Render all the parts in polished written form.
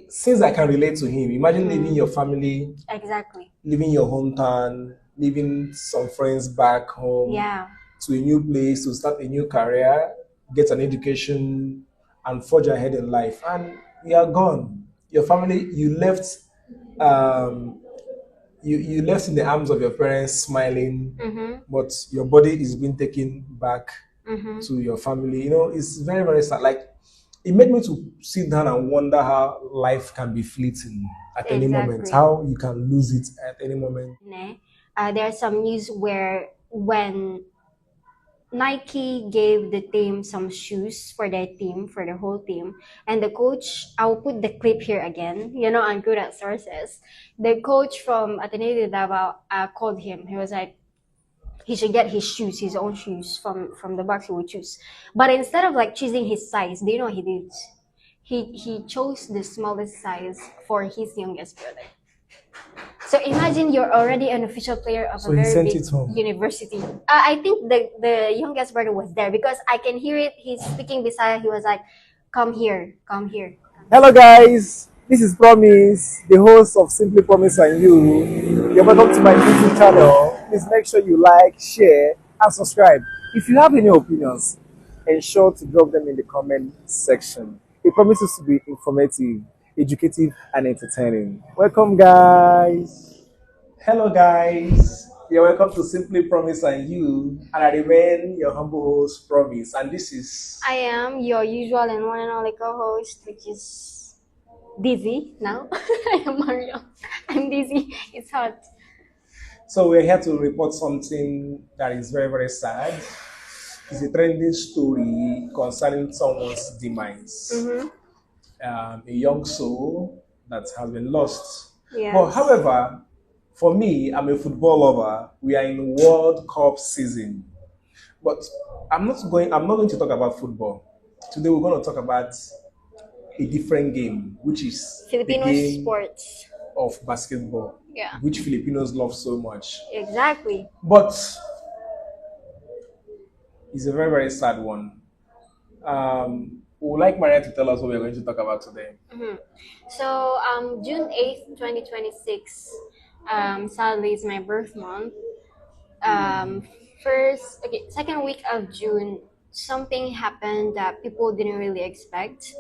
Since I can relate to him, imagine leaving your family, Exactly. leaving your hometown, leaving some friends back home Yeah. to a new place to start a new career, get an education, and forge ahead in life. And you are gone. Your family, um, you left in the arms of your parents, smiling, Mm-hmm. but your body is being taken back Mm-hmm. to your family. It's very, very sad. Like, it made me to sit down and wonder how life can be fleeting at any moment, Exactly. how you can lose it at any moment. Ne? There's some news where when Nike gave the team some shoes for their team, for the whole team, and the coach, I'll put the clip here again, I'm good at sources. The coach from Ateneo Davao called him. He was like, he should get his shoes, his own shoes from the box he would choose. But instead of like choosing his size, do you know what he did? He chose the smallest size for his youngest brother. So imagine you're already an official player of a So he very sent big it home. university. I think the youngest brother was there because I can hear it. He's speaking beside. He was like, "Come here, come here." Hello, guys. This is Promise, the host of Simply Promise and You. You're welcome to my YouTube channel. Please make sure you like, share, and subscribe. If you have any opinions, ensure to drop them in the comment section. It promises to be informative, educative, and entertaining. Welcome, guys. Hello, guys. You're welcome to Simply Promise and You. And I remain your humble host, Promise. And this is. I am your usual and one and only co-host, which is Dizzy now. I am Mario. I'm Dizzy. It's hot. So we're here to report something that is very, very sad. It's a trending story concerning someone's demise, Mm-hmm. a young soul that has been lost. But Yes. however, for me, I'm a football lover. We are in World Cup season. But I'm not going to talk about football. Today we're going to talk about a different game, which is the Filipino game sports. of basketball, Yeah. which Filipinos love so much. Exactly. But it's a very, very sad one. We would like Maria to tell us what we're going to talk about today. Mm-hmm. So, June 8th, 2026, sadly, is my birth month. Um, second week of June, something happened that people didn't really expect.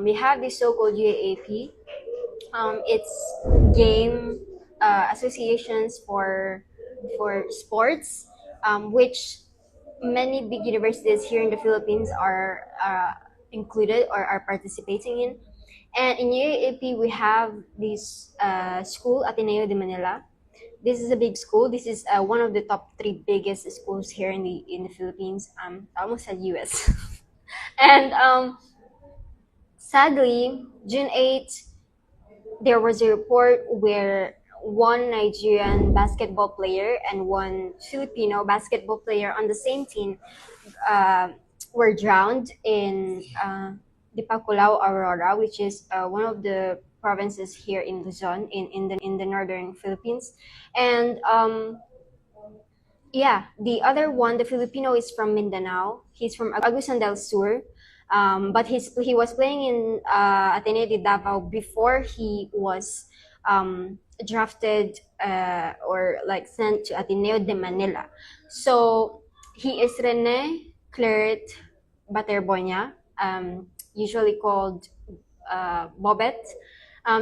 We have this so-called UAAP. It's game associations for sports, which many big universities here in the Philippines are included or are participating in. And in UAAP, we have this school, Ateneo de Manila. This is a big school. This is one of the top three biggest schools here in the Philippines. I almost said US. And sadly, June 8th, there was a report where one Nigerian basketball player and one Filipino basketball player on the same team uh, were drowned in Dipaculao, Aurora, which is one of the provinces here in Luzon, in the northern Philippines. And yeah, the other one, the Filipino, is from Mindanao. He's from Agusan del Sur. But he was playing in Ateneo de Davao before he was drafted or like sent to Ateneo de Manila. So he is Rene Claret Baterbonia, usually called Bobet.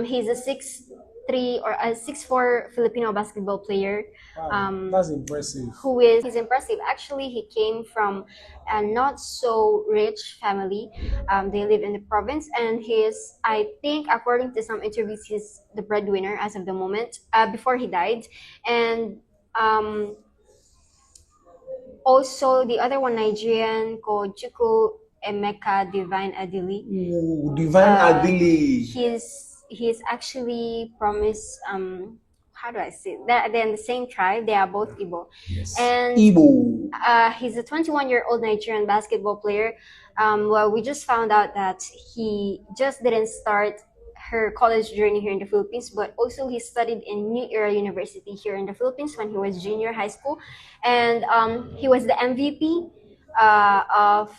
He's a 6'3" or a 6'4" Filipino basketball player. Wow, that's impressive. Who is he's impressive. Actually, he came from a not so rich family. They live in the province, and I think, according to some interviews, he's the breadwinner as of the moment. Before he died, and also the other one, Nigerian, called Chuku Emeka Divine Adili. Ooh, Divine Adili. He's actually promised how do I say it? They're in the same tribe. They are both Igbo. Yes. And Igbo. he's a 21-year-old Nigerian basketball player. Well, we just found out that he just didn't start her college journey here in the Philippines, but also he studied in New Era University here in the Philippines when he was junior high school, and he was the MVP of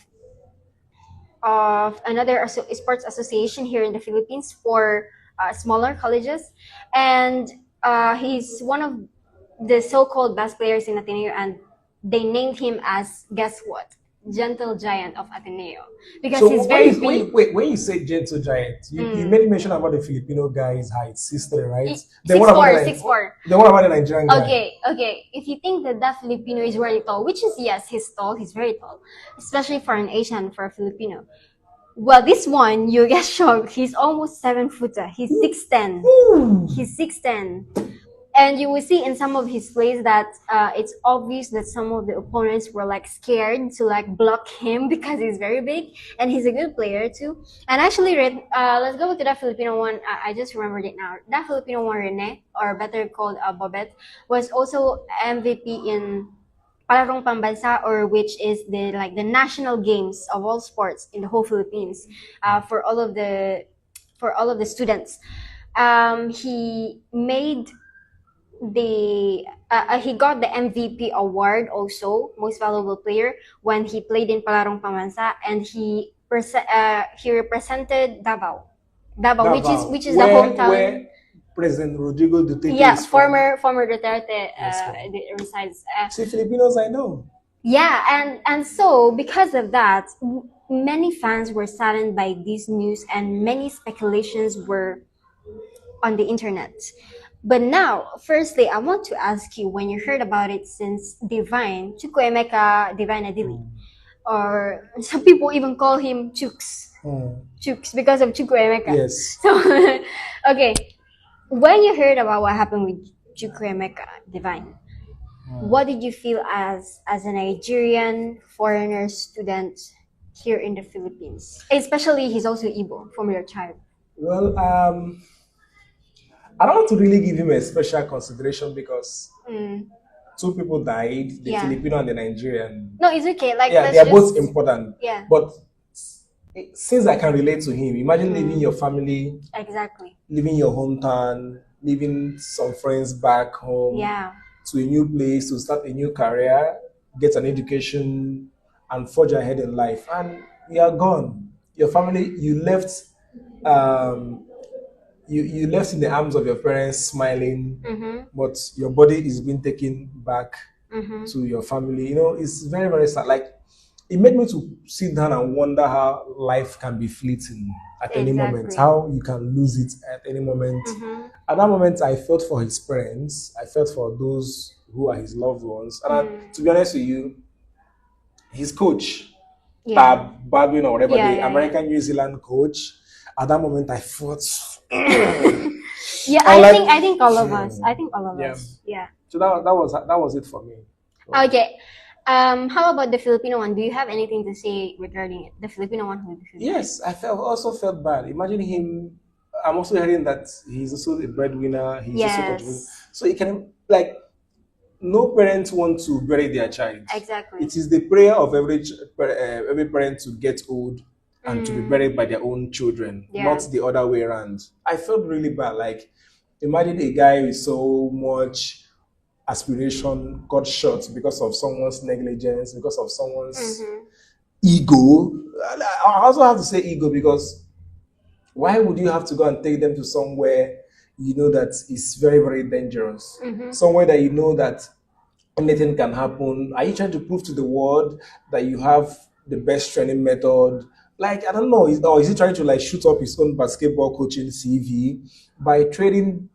of another sports association here in the Philippines for smaller colleges, and he's one of the so-called best players in Ateneo, and they named him as, guess what, gentle giant of Ateneo, because So he's very big. when you say gentle giant, you Mm. made mention about the Filipino guy's height, 6'3", right? Then Six what about four, 6'4". then what about the Nigerian guy? Okay, okay. If you think that that Filipino is very tall, which is, yes, he's tall, he's very tall, especially for an Asian, for a Filipino. Well, this one, you get shocked. He's almost 7 footer. He's 6'10". Ooh. He's 6'10". And you will see in some of his plays that it's obvious that some of the opponents were like scared to like block him because he's very big, and he's a good player too. And actually, let's go back to that Filipino one. I just remembered it now. That Filipino one, Rene, or better called Bobet, was also MVP in Palarong Pambansa, or which is the like the national games of all sports in the whole Philippines, for all of the students. He got the MVP award, also most valuable player, when he played in Palarong Pambansa, and he represented Davao, Davao, which is the hometown. where President Rodrigo Duterte Yeah, is from. former Duterte Yes, ma'am. resides. See, Filipinos, I know. Yeah, and so because of that, many fans were saddened by this news, and many speculations were on the internet. But now, firstly, I want to ask you, when you heard about it, since Divine Adili, or some people even call him Chooks because of Chukwuemeka. Yes. So, okay, when you heard about what happened with Chukwuemeka Divine, what did you feel as a Nigerian foreigner student here in the Philippines? Especially, he's also Igbo from your tribe. Well, I don't want to really give him a special consideration because Mm. two people died, the Yeah. Filipino and the Nigerian. No, it's okay. Like, Yeah, let's they are just both important. Yeah, But since I can relate to him, imagine Mm. leaving your family, exactly. leaving your hometown, leaving some friends back home Yeah. to a new place to start a new career, get an education, and forge ahead in life. And you are gone. Your family, um, you left in the arms of your parents, smiling, Mm-hmm. but your body is being taken back Mm-hmm. to your family. It's very, very sad. Like, it made me to sit down and wonder how life can be fleeting at any moment, Exactly. how you can lose it at any moment. Mm-hmm. At that moment, I felt for his parents, I felt for those who are his loved ones. And to be honest with you, his coach, Yeah. Baldwin or whatever, Yeah, the yeah, American New Zealand coach, at that moment, I thought, Yeah, I like, I think all of us. I think all of yeah. us. Yeah. So that was it for me. So, Okay. How about the Filipino one? Do you have anything to say regarding it? The Filipino one who yes, also felt bad. Imagine him. I'm also hearing that he's also a breadwinner. He's also contributing. Yes. So it can, like, no parents want to bury their child. Exactly. It is the prayer of every parent to get old and to be Mm. buried by their own children, Yeah. not the other way around. I felt really bad. Like, imagine a guy with so much aspiration got shot because of someone's negligence, because of someone's Mm-hmm. ego. I also have to say ego because why would you have to go and take them to somewhere you know that is very, very dangerous? Mm-hmm. Somewhere that you know that anything can happen. Are you trying to prove to the world that you have the best training method? Like, I don't know, or is he trying to like shoot up his own basketball coaching CV by trading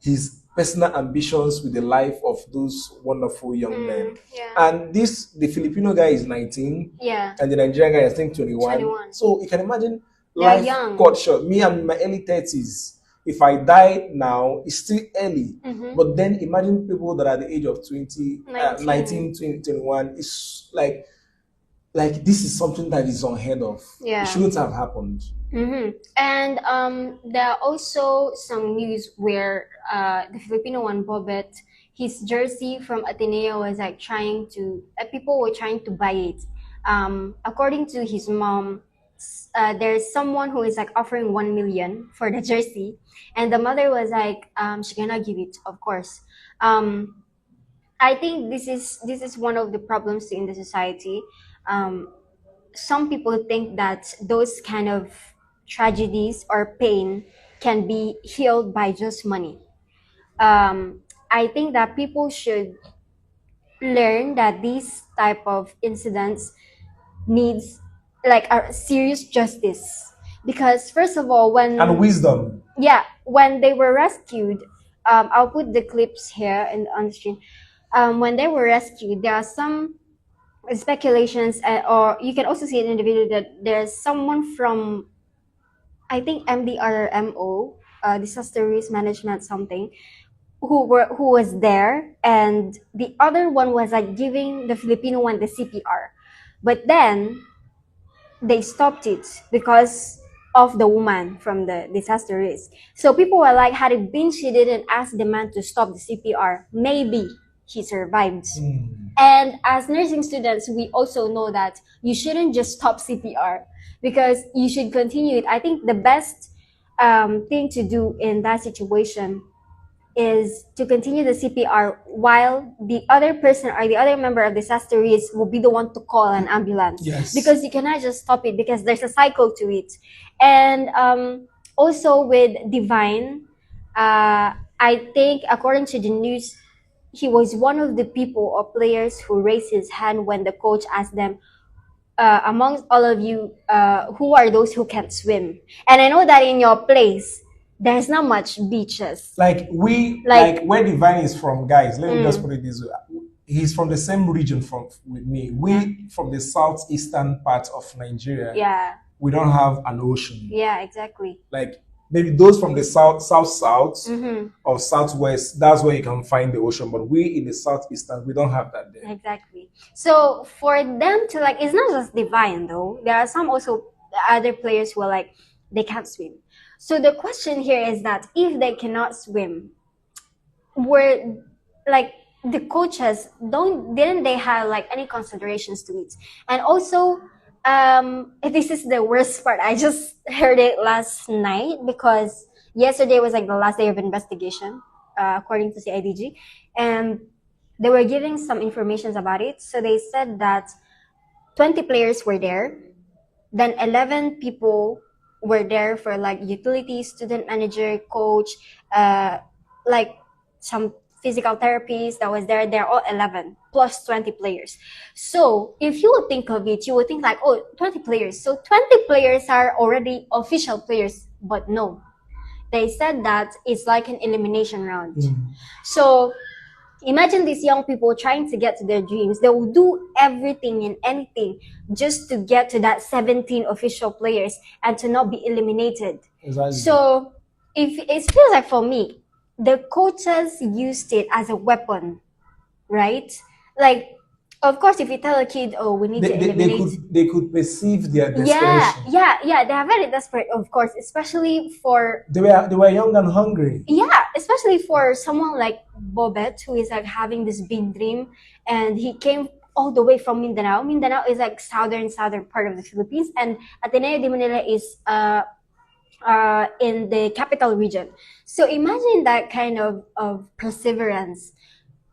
his personal ambitions with the life of those wonderful young men? Yeah. And the Filipino guy is 19, Yeah. and the Nigerian guy is, I think, 21. 21. So you can imagine They're life young. cut short. Me, I'm in my early 30s. If I die now, it's still early. Mm-hmm. But then imagine people that are the age of 20, 19. 19, 20, 21. It's like this is something that is unheard of. Yeah. It shouldn't have happened. Mm-hmm. And there are also some news where the Filipino one, Bobet, his jersey from Ateneo was like people were trying to buy it. According to his mom, there's someone who is like offering 1 million for the jersey, and the mother was like, she cannot give it, of course. I think this is one of the problems in the society. Um, some people think that those kind of tragedies or pain can be healed by just money. I think that people should learn that these type of incidents needs like a serious justice, because first of all, And when wisdom. yeah, when they were rescued, I'll put the clips here in on the screen. When they were rescued, there are some speculations, or you can also see it in the video that there's someone from, I think, MDRMO, disaster risk management something, who was there, and the other one was like giving the Filipino one the CPR, but then they stopped it because of the woman from the disaster risk. So people were like, had it been she didn't ask the man to stop the CPR, maybe he survived. And as nursing students, we also know that you shouldn't just stop CPR because you should continue it. I think the best thing to do in that situation is to continue the CPR while the other person or the other member of disaster risk will be the one to call an ambulance. Yes. Because you cannot just stop it because there's a cycle to it. And also with Divine, I think according to the news, he was one of the people or players who raised his hand when the coach asked them, amongst all of you, who are those who can't swim? And I know that in your place, there's not much beaches. Like like where Divine is from, guys. Let me just put it this way. He's from the same region from with me. We from the southeastern part of Nigeria. Yeah. We don't have an ocean. Yeah, exactly. Like maybe those from the south or southwest, that's where you can find the ocean. But we in the southeastern, we don't have that there. Exactly. So for them to like, it's not just Divine though. There are some also other players who are like, they can't swim. So the question here is that if they cannot swim, were like the coaches didn't they have like any considerations to it? And also, this is the worst part. I just heard it last night because yesterday was like the last day of investigation, according to CIDG, and they were giving some informations about it. So they said that 20 players were there, then 11 people were there for like utility, student manager, coach, like some physical therapists that was there. They're all 11 plus 20 players. So if you would think of it, you would think like, oh, 20 players. So 20 players are already official players, but no. They said that it's like an elimination round. So imagine these young people trying to get to their dreams. They will do everything and anything just to get to that 17 official players and to not be eliminated. Exactly. So if it feels like for me, the coaches used it as a weapon, right? Like, of course, if you tell a kid, "Oh, we need to eliminate," they could perceive their desperation. yeah, they are very desperate, of course, especially for They were young and hungry. yeah, especially for someone like Bobet, who is like having this big dream, and he came all the way from Mindanao. Mindanao is like southern part of the Philippines, and Ateneo de Manila is in the capital region. So imagine that kind of perseverance.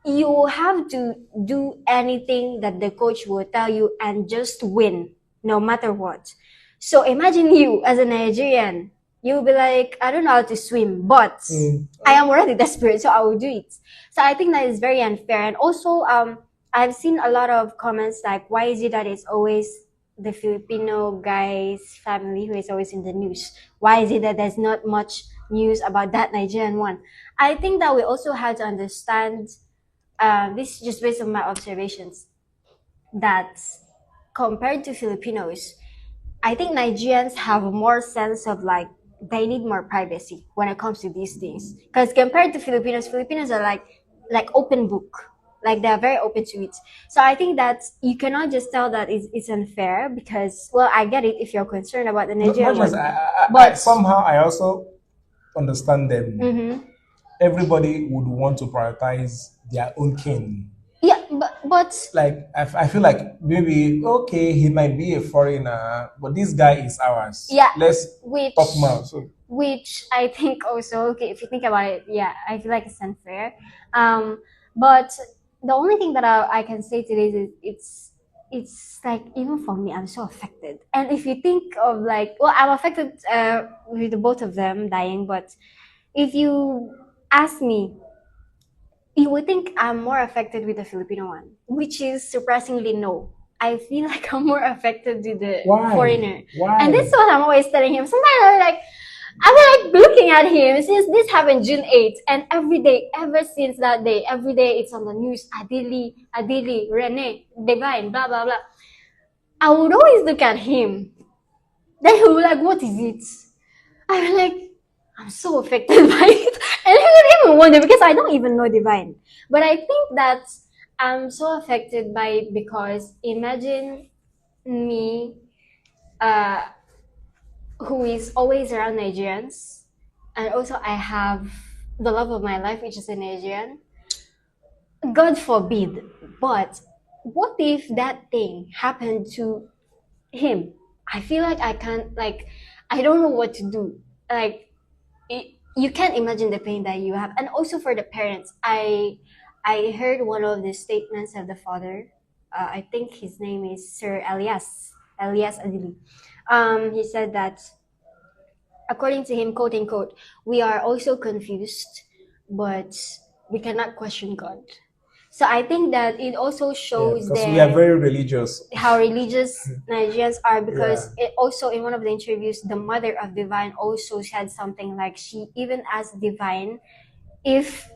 You have to do anything that the coach will tell you and just win, no matter what. So imagine you as a Nigerian, you'll be like, I don't know how to swim, but I am already desperate, so I will do it. So I think that is very unfair. And also, I've seen a lot of comments like, why is it that it's always the Filipino guy's family who is always in the news? Why is it that there's not much news about that Nigerian one? I think that we also have to understand, this is just based on my observations, that compared to Filipinos, I think Nigerians have more sense of like, they need more privacy when it comes to these things. Because compared to Filipinos, Filipinos are like open book. Like they're very open to it. So I think that you cannot just tell that it's unfair because, well, I get it if you're concerned about the Nigerian one. But somehow I also understand them. Everybody would want to prioritize their own king. Yeah, but like I feel like maybe okay, he might be a foreigner, but this guy is ours. Yeah, let's talk more. So which I think also, okay, if you think about it, yeah, I feel like it's unfair. But the only thing that I can say today is it's like even for me, I'm so affected. And if you think of like, well, I'm affected with the both of them dying, but if you ask me, you would think I'm more affected with the Filipino one, which is surprisingly no. I feel like I'm more affected with the Why? foreigner. And this Why? is what I'm always telling him. Sometimes I'm like looking at him since this happened June 8th, and every day, ever since that day, every day it's on the news. Adili, Adili, Rene, Divine, blah blah blah. I would always look at him. Then he would be like, "What is it?" I'm like, I'm so affected by it. And I don't even wonder because I don't even know Divine. But I think that I'm so affected by it because imagine me, uh, who is always around Nigerians, and also I have the love of my life, which is a Nigerian. God forbid, but what if that thing happened to him? I feel like I can't, like, I don't know what to do. Like, you can't imagine the pain that you have, and also for the parents. I heard one of the statements of the father. I think his name is Sir Elias Adili. He said that according to him, quote unquote, we are also confused, but we cannot question God. So I think that it also Yeah, shows because we are the very religious. how religious Nigerians are, because Yeah. it also in one of the interviews, the mother of Divine also said something like she even asked Divine if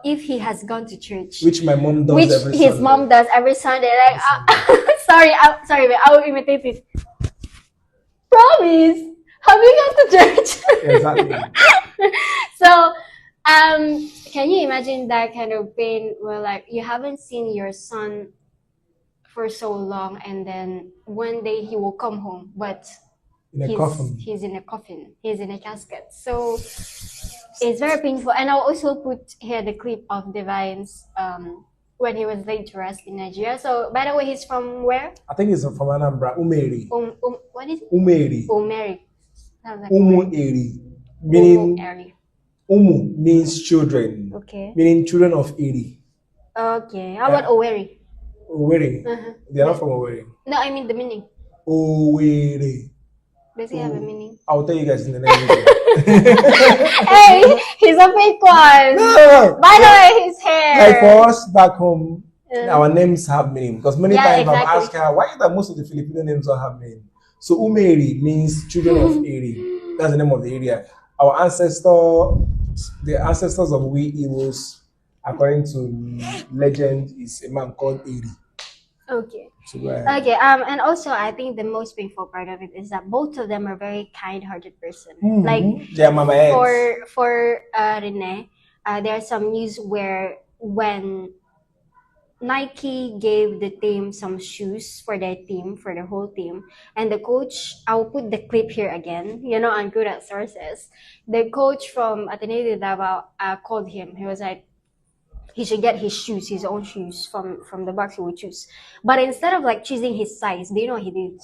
if he has gone to church, Which my mom does which every his Sunday. mom does every Sunday. Like, Every Sunday. sorry, but I will imitate it. Promise. Have you gone to church? Exactly. So, can you imagine that kind of pain where like you haven't seen your son for so long, and then one day he will come home, but In a coffin. he's in a coffin, he's in a casket. So it's very painful. And I'll also put here the clip of Divine's when he was laid to rest in Nigeria. So by the way, he's from where? I think it's from Anambra. Umeri. What is it? Umeri. Umeri. Sounds like Umu Umeri. Eri. Umu Meaning Eri. Umu means children. Okay. Meaning children of Eri. Okay. How Yeah. about Oweri? Oweri. Uh-huh. They are not from Oweri. No, I mean the meaning. Oweri. Does he have a meaning? I'll tell you guys in the next video. Hey, he's a fake one. No. By the way, his hair. Like for us back home, our names have meaning. Because many times exactly. I've asked her, why is that most of the Filipino names don't have meaning? So Umeri means children of Eri. That's the name of the area. Our the ancestors of we Eagles, according to legend, is a man called Eri. Okay. So go ahead. Okay. And also, I think the most painful part of it is that both of them are very kind-hearted person. Like They are mama eggs. for Rene, there are some news where when Nike gave the team some shoes for their team, for the whole team. And the coach, I'll put the clip here again. You know, I'm good at sources. The coach from Ateneo Blue called him. He was like, he should get his shoes, his own shoes from the box he would choose. But instead of like choosing his size, do you know what he did?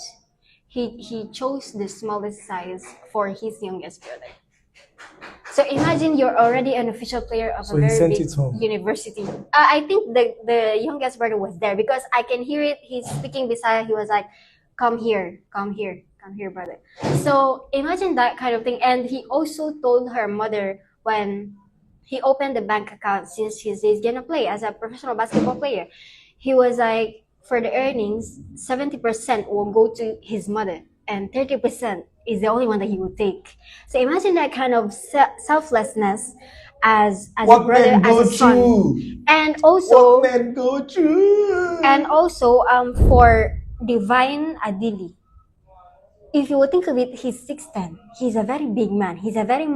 He chose the smallest size for his youngest brother. So imagine you're already an official player of a very big university. I think the youngest brother was there because I can hear it. He's speaking beside. He was like, "Come here, come here, come here, brother." So imagine that kind of thing. And he also told her mother when he opened the bank account, since he's gonna play as a professional basketball player, he was like, for the earnings, 70% will go to his mother and 30% is the only one that he would take. So imagine that kind of selflessness as a brother, as a son. And also, what men go through. And also, for Divine Adili, if you would think of it, he's 6'10". He's a very big man. He's a very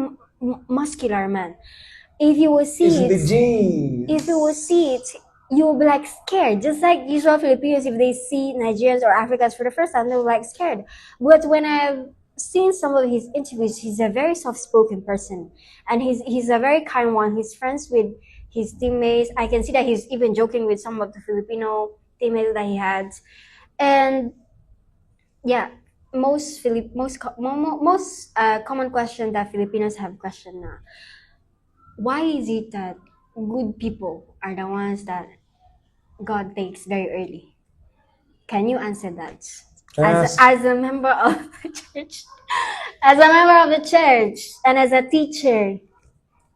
muscular man. If you will see it, you will be like scared. Just like usual Filipinos, if they see Nigerians or Africans for the first time, they're like scared. But when I've seen some of his interviews, he's a very soft-spoken person, and he's a very kind one. He's friends with his teammates. I can see that he's even joking with some of the Filipino teammates that he had, and yeah. Most common question that Filipinos have questioned now: why is it that good people are the ones that God takes very early? Can you answer that? Yes. As a member of the church, as a member of the church, and as a teacher,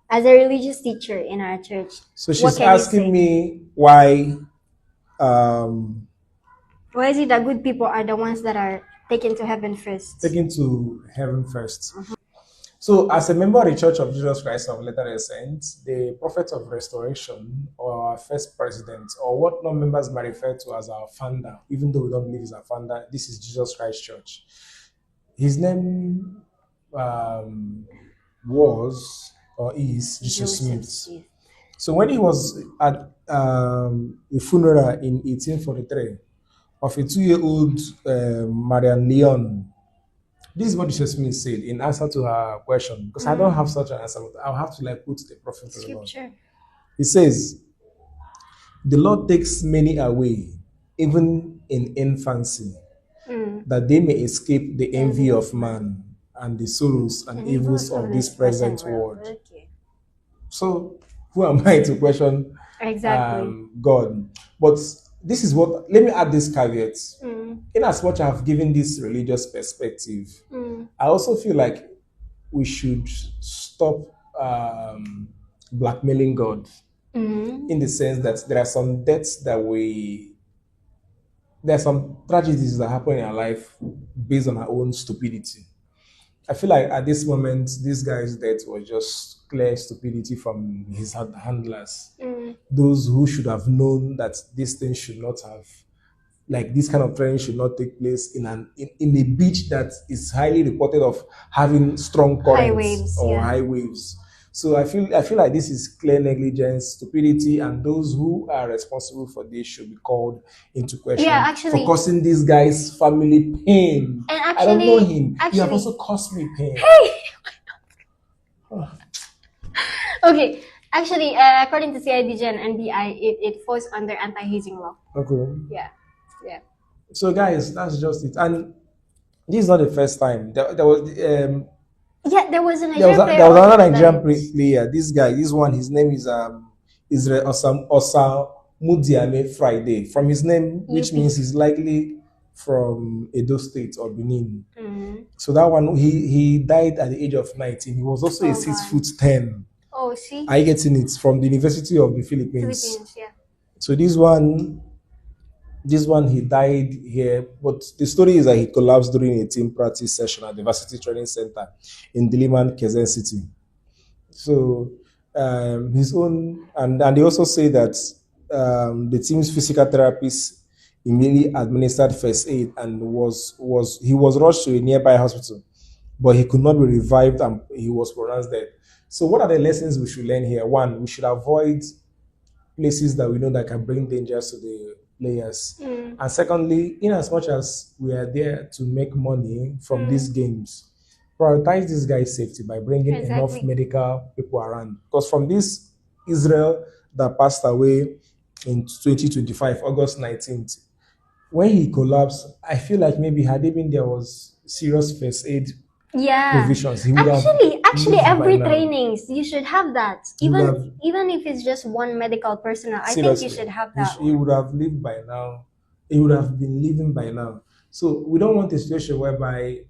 as a religious teacher in our church, So what she's can you asking say? me why um, Why is it that good people are the ones that are taken to heaven first? taken to heaven first. So, as a member of the Church of Jesus Christ of Latter-day Saints, the Prophet of Restoration, or our first president, or what non-members might refer to as our founder, even though we don't believe he's our founder, this is Jesus Christ Church. His name um, was or is Jesus Joseph Smith. Smith. So when he was at a funeral in 1843 of a 2-year-old Marian Leon, this is what Jesus Smith said in answer to her question, because I don't have such an answer, but I'll have to like quote the prophet of the Lord. Scripture. He says, "The Lord takes many away, even in infancy, Mm. that they may escape the envy Envy of of man. man and the sorrows and And evils evils of of this this present present world. world." Okay. So, who am I to question Exactly. God? But this is what, let me add this caveat. Mm. In as much I have given this religious perspective, Mm. I also feel like we should stop blackmailing God, Mm. in the sense that there are some tragedies that happen in our life based on our own stupidity. I feel like at this moment, this guy's death was just clear stupidity from his handlers. Mm. Those who should have known that this thing should not have, like this kind of training should not take place in a beach that is highly reported of having strong High currents waves, or yeah. high waves. So I feel like this is clear negligence, stupidity, and those who are responsible for this should be called into Yeah, question for actually. causing this guy's family pain. And I don't know actually, him. You have also caused me pain. okay. Actually, according to CIDG and NBI, it falls under anti-hazing law. Okay. Yeah. Yeah. So guys, that's just it. And this is not the first time. Yeah, there was a There was Nigerian player there was also another that Nigerian died. player. This guy, this one, his name is Israel Mudiame Friday. From his name, which UP. means he's likely from Edo State or Benin. Mm. So that one, he died at the age of 19. He was also a Oh six God. foot ten. Oh, see, I getting it from the University of the Philippines. Philippines. Yeah. So this one he died here, but the story is that he collapsed during a team practice session at the Varsity Training Center in Diliman, Quezon City. So his own, and they also say that the team's physical therapist immediately administered first aid and was rushed to a nearby hospital, but he could not be revived and he was pronounced dead. So what are the lessons we should learn here? One, we should avoid places that we know that can bring dangers to the players. Mm. And secondly, in as much as we are there to make money from these Mm. games, prioritize this guy's safety by bringing enough Exactly. medical people around. Because from this Israel that passed away in 2025, August 19th, when he collapsed, I feel like maybe had he been there was serious first aid Yeah. provisions, he would have Actually, lived by every now. trainings you should have that. He would have Even if it's just one medical personnel, I think you seriously, should have he, that he one. would have lived by now. He would have been living by now. So we don't want a situation whereby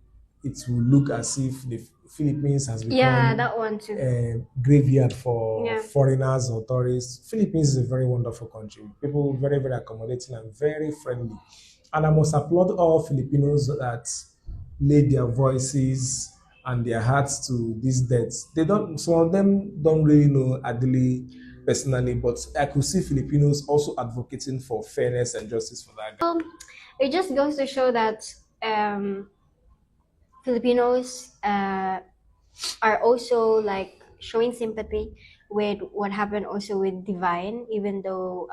it will look as if the Philippines has Yeah, become that one too. a graveyard for Yeah. foreigners or tourists. Philippines is a very wonderful country. People very, very accommodating and very friendly. And I must applaud all Filipinos that laid their voices and their hearts to these deaths. They don't. Some of them don't really know Adili personally, but I could see Filipinos also advocating for fairness and justice for that guy. It just goes to show that Filipinos are also like showing sympathy with what happened also with Divine, even though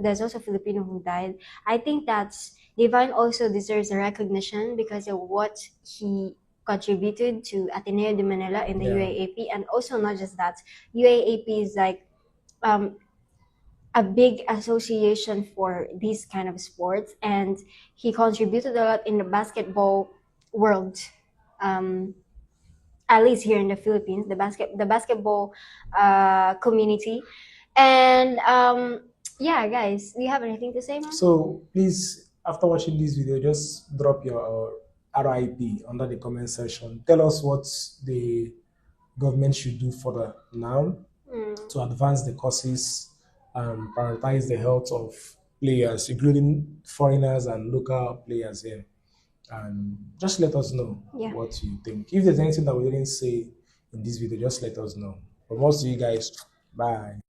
there's also Filipino who died. I think that's Divine also deserves a recognition because of what he contributed to Ateneo de Manila in the Yeah. UAAP, and also not just that, UAAP is like um, a big association for these kind of sports, and he contributed a lot in the basketball world. Um, at least here in the Philippines, the basketball community. And yeah, guys, do you have anything to say, man? So please, after watching this video, just drop your RIP under the comment section. Tell us what the government should do further now Mm. to advance the causes and prioritize the health of players, including foreigners and local players here. And just let us know Yeah. what you think. If there's anything that we didn't say in this video, just let us know. But most of you guys, bye.